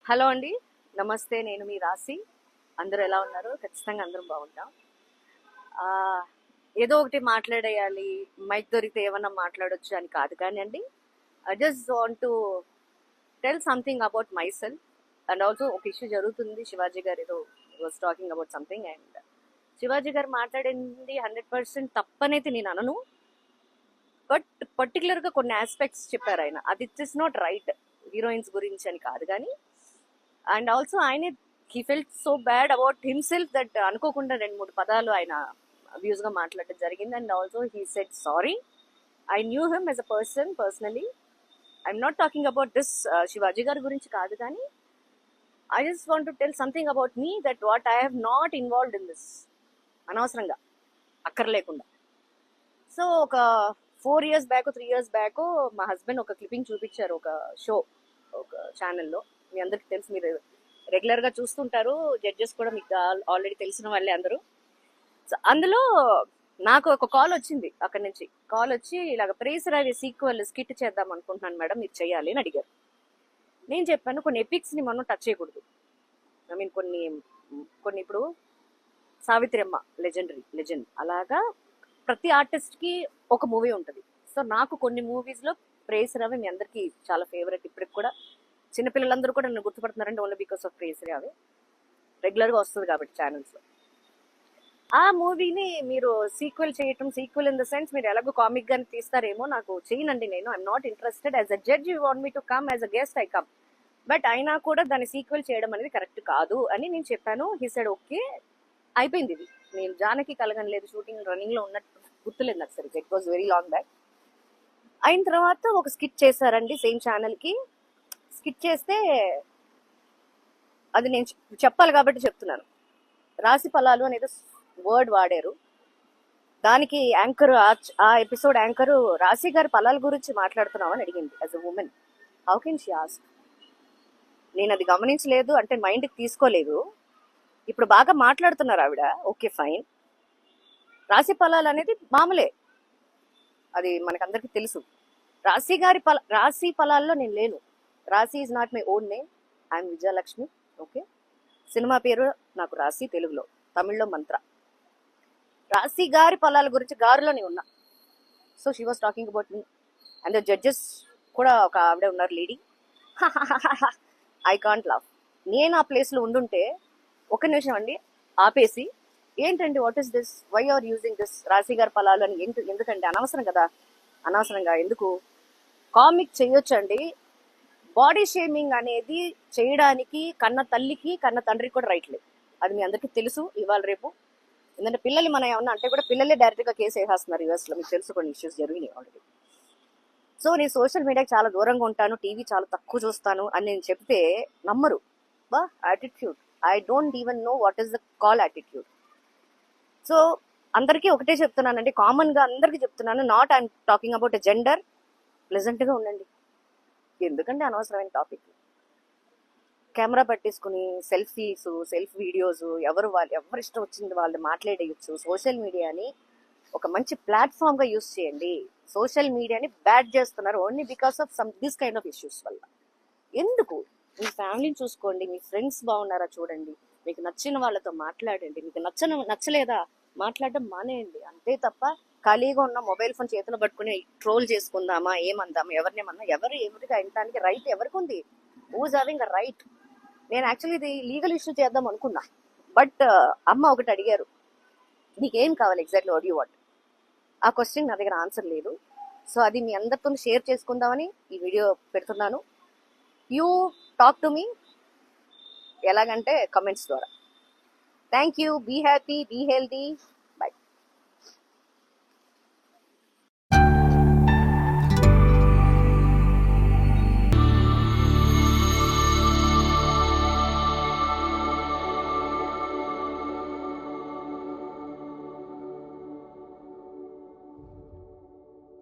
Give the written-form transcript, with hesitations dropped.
Hello అండి, నమస్తే. నేను మీ రాశి. అందరూ ఎలా ఉన్నారు? ఖచ్చితంగా అందరం బాగుంటాం. ఆ, ఏదో ఒకటి మాట్లాడేయాలి, మైక్ దొరికితే ఏమన్నా మాట్లాడొచ్చు అని కాదు కానీ అండి. I just want to tell something about my self. And also ఒక ఇష్యూ జరుగుతుంది. శివాజీ గారు ఏదో was talking about something, and Shivaji గారు మాట్లాడింది 100% తప్పనైతే నేను అనను. బట్ పర్టికులర్గా కొన్ని ఆస్పెక్ట్స్ చెప్పారు ఆయన. అది it is not right, heroines గురించి అని కాదు కానీ. అండ్ ఆల్సో ఆయన he felt so bad about himself that అనుకోకుండా 2-3 పదాలు ఆయన అబ్యూస్ గా మాట్లాడడం జరిగింది. And also he said sorry. I knew him as a person personally. I'm not talking about this Shivaji గారి గురించి కాదు కానీ I just want to tell something about me that what I have not involved in this, అనవసరంగా అక్కర్లేకుండా. So ఒక 4 years back 3 years back మా husband ఒక clipping చూపించారు, ఒక షో, ఒక ఛానల్లో. మీ అందరికి తెలుసు, మీరు రెగ్యులర్ గా చూస్తుంటారు. జడ్జెస్ కూడా మీకు ఆల్రెడీ తెలిసిన వాళ్ళే అందరూ. సో అందులో నాకు ఒక కాల్ వచ్చింది, అక్కడి నుంచి కాల్ వచ్చి ఇలాగ ప్రేస్ రావి సీక్వెల్ స్కిట్ చేద్దాం అనుకుంటున్నాను మేడం, మీరు చేయాలి అని అడిగారు. నేను చెప్పాను కొన్ని ఎపిక్స్ ని మనం టచ్ చేయకూడదు. ఐ మీన్ కొన్ని ఇప్పుడు సావిత్రి అమ్మ లెజెండ్ అలాగా ప్రతి ఆర్టిస్ట్ కి ఒక మూవీ ఉంటుంది. సో నాకు కొన్ని మూవీస్ లో ప్రేస్ రావి మీ అందరికి చాలా ఫేవరెట్. ఇప్పటికి కూడా చిన్నపిల్లలందరూ కూడా నన్ను గుర్తుపడుతున్నారంటే ఓన్లీ బికాస్ ఆఫ్ ప్రేస్ రావి. రెగ్యులర్ గా వస్తుంది కాబట్టి ఛానల్స్ లో. ఆ మూవీని మీరు సీక్వెల్ ఇన్ ద సెన్స్ మీరు ఎలాగో కామిక్ గాని తీస్తారేమో, నాకు చేయనండి. నేను I'm not interested. As a judge you want me to come, as a guest I come. But అయినా కూడా దాన్ని సీక్వెల్ చేయడం అనేది కరెక్ట్ కాదు అని నేను చెప్పాను. He said okay. అయిపోయింది ఇది. నేను జానకి కలగనలేదు, షూటింగ్ రన్నింగ్ లో ఉన్నట్టు గుర్తులేదు నాకు సరిగ్గా. It was very long back. అయిన తర్వాత ఒక స్కిట్ చేశారండి సేమ్ ఛానల్ కి. స్కిట్ చేస్తే అది నేను చెప్పాలి కాబట్టి చెప్తున్నాను. రాశి ఫలాలు అనేది వర్డ్ వాడారు. దానికి యాంకర్, ఆ ఎపిసోడ్ యాంకర్ రాశి గారి ఫలాల గురించి మాట్లాడుతున్నామని అడిగింది. As a women how can she ask? నేను అది గమనించలేదు, అంటే మైండ్కి తీసుకోలేదు. ఇప్పుడు బాగా మాట్లాడుతున్నారు ఆవిడ, ఓకే ఫైన్. రాశి ఫలాలు అనేది మామూలే, అది మనకందరికి తెలుసు. రాశి ఫలాల్లో నేను లేను. రాశి is not my own name. I'm Vijayalakshmi. Okay, cinema పేరు నాకు రాశి, తెలుగులో, తమిళ్లో మంత్ర. రాశి గారి ఫలాల గురించి గారులోనే ఉన్నా. So she was talking about me. And judges కూడా ఒక ఆవిడ ఉన్నారు, లేడీ. I can't laugh. నేను ఆ ప్లేస్ లో ఉండుంటే ఒక నిమిషం అండి ఆపేసి, ఏంటండి what is this, why are using this రాశి గారి ఫలాలు అని ఎందుకంటే అనవసరం కదా. అనవసరంగా ఎందుకు? కామిక్ చేయొచ్చండి. బాడీ షేమింగ్ అనేది చేయడానికి కన్న తల్లికి కన్న తండ్రికి కూడా రైట్ లేదు. అది మీ అందరికీ తెలుసు. ఇవాళ రేపు ఎందుకంటే పిల్లలు మనం ఏమన్నా అంటే కూడా పిల్లలే డైరెక్ట్ గా కేసు వేసేస్తున్నారు యూఎస్ లో. మీకు తెలుసు, కొన్ని ఇష్యూస్ జరిగినాయి ఆల్రెడీ. సో నేను సోషల్ మీడియాకి చాలా దూరంగా ఉంటాను, టీవీ చాలా తక్కువ చూస్తాను అని నేను చెప్తే నమ్మరు. బా attitude, I don't even know what is the call attitude. So అందరికీ ఒకటే చెప్తున్నానండి, కామన్ గా అందరికీ చెప్తున్నాను, not I'm talking about a gender. Pleasant గా ఉండండి. ఎందుకంటే అనవసరమైన టాపిక్. కెమెరా పట్టేసుకుని సెల్ఫ్ వీడియోస్ ఎవరు ఇష్టం వచ్చింది వాళ్ళు మాట్లాడేయచ్చు. సోషల్ మీడియాని ఒక మంచి ప్లాట్ఫామ్ గా యూస్ చేయండి. సోషల్ మీడియాని బ్యాడ్ చేస్తున్నారు only because of this kind of issues వల్ల. ఎందుకు? మీ ఫ్యామిలీని చూసుకోండి, మీ ఫ్రెండ్స్ బాగున్నారా చూడండి, మీకు నచ్చిన వాళ్ళతో మాట్లాడండి. మీకు నచ్చలేదా మాట్లాడడం మానేయండి. అంతే తప్ప ఖాళీగా ఉన్న మొబైల్ ఫోన్ చేతిలో పట్టుకుని ట్రోల్ చేసుకుందామా, ఏమందామా, ఎవరినేమన్నా, ఎవరికి వినటానికి రైట్ ఎవరికి ఉంది? Who's having a right? నేను యాక్చువల్లీ ఇది లీగల్ ఇష్యూ చేద్దాం అనుకున్నా. బట్ అమ్మ ఒకటి అడిగారు, నీకేం కావాలి ఎగ్జాక్ట్లీ, వాట్ యు వాంట్? ఆ క్వశ్చన్ నా దగ్గర ఆన్సర్ లేదు. సో అది మీ అందరితో షేర్ చేసుకుందామని ఈ వీడియో పెడుతున్నాను. యూ టాక్ టు మీ ఎలాగంటే కమెంట్స్ ద్వారా. Thank you. Be happy, be healthy.